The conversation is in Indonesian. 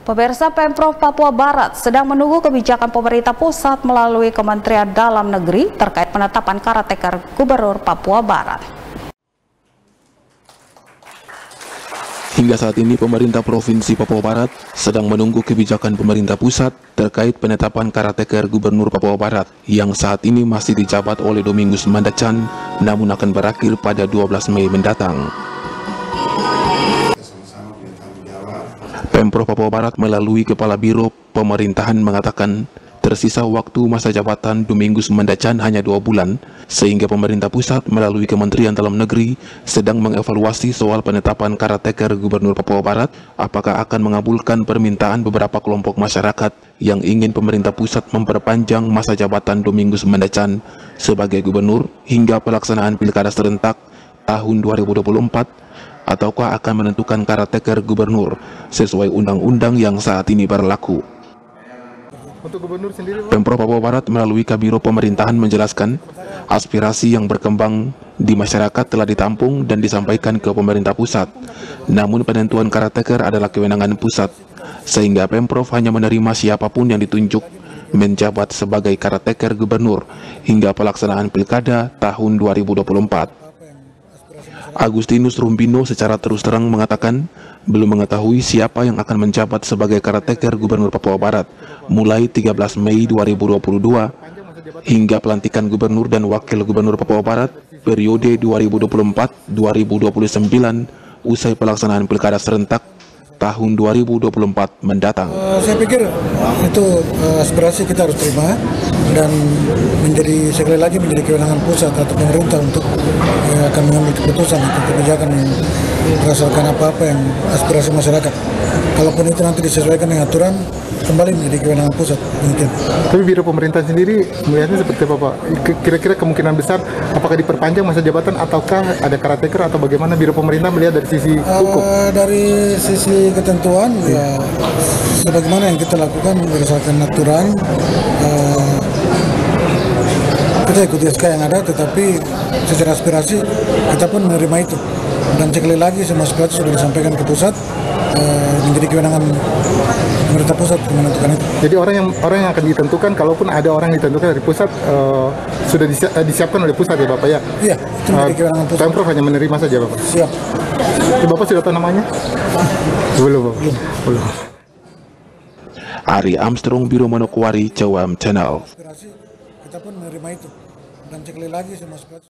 Pemirsa, Pemprov Papua Barat sedang menunggu kebijakan pemerintah pusat melalui Kementerian Dalam Negeri terkait penetapan karateka Gubernur Papua Barat. Hingga saat ini pemerintah Provinsi Papua Barat sedang menunggu kebijakan pemerintah pusat terkait penetapan karateka Gubernur Papua Barat yang saat ini masih dijabat oleh Domingus Mandacan, namun akan berakhir pada 12 Mei mendatang. Pemprov Papua Barat melalui Kepala Biro Pemerintahan mengatakan tersisa waktu masa jabatan Domingus Mandacan hanya 2 bulan, sehingga pemerintah pusat melalui Kementerian Dalam Negeri sedang mengevaluasi soal penetapan karateka Gubernur Papua Barat, apakah akan mengabulkan permintaan beberapa kelompok masyarakat yang ingin pemerintah pusat memperpanjang masa jabatan Domingus Mandacan sebagai gubernur hingga pelaksanaan pilkada serentak tahun 2024, ataukah akan menentukan karateka gubernur sesuai undang-undang yang saat ini berlaku. Untuk gubernur sendiri, Pemprov Papua Barat melalui Kabiro Pemerintahan menjelaskan aspirasi yang berkembang di masyarakat telah ditampung dan disampaikan ke pemerintah pusat. Namun penentuan karateka adalah kewenangan pusat, sehingga Pemprov hanya menerima siapapun yang ditunjuk menjabat sebagai karateka gubernur hingga pelaksanaan pilkada tahun 2024. Agustinus Rumbino secara terus terang mengatakan belum mengetahui siapa yang akan menjabat sebagai karateka Gubernur Papua Barat mulai 13 Mei 2022 hingga pelantikan Gubernur dan Wakil Gubernur Papua Barat periode 2024-2029 usai pelaksanaan pilkada serentak tahun 2024 mendatang. Saya pikir itu aspirasi kita harus terima dan sekali lagi menjadi kewenangan pusat atau pemerintah untuk akan mengambil keputusan atau kebijakan yang berdasarkan apa-apa yang aspirasi masyarakat. Kalaupun itu nanti disesuaikan dengan aturan, kembali menjadi kewenangan pusat. Mungkin. Tapi Biro Pemerintahan sendiri melihatnya seperti apa, Pak? Kira-kira kemungkinan besar apakah diperpanjang masa jabatan ataukah ada karateka atau bagaimana Biro Pemerintah melihat dari sisi hukum? Dari sisi ketentuan, ya sebagaimana yang kita lakukan berdasarkan aturan, kita ikuti SK yang ada, tetapi secara aspirasi kita pun menerima itu. Dan sekali lagi semua aspirasi sudah disampaikan ke pusat, menjadi kewenangan pemerintah pusat menentukan itu. Jadi orang yang akan ditentukan, kalaupun ada orang yang ditentukan dari pusat, sudah disiapkan oleh pusat ya Bapak ya? Iya, itu menjadi kewenangan pusat. Pemprov hanya menerima saja Bapak? Siap. Bapak sudah tahu namanya? Belum Bapak? Belum. Ari Armstrong, Biro Manokwari, Cawam Channel. Kita pun menerima itu. Dan sekali lagi semua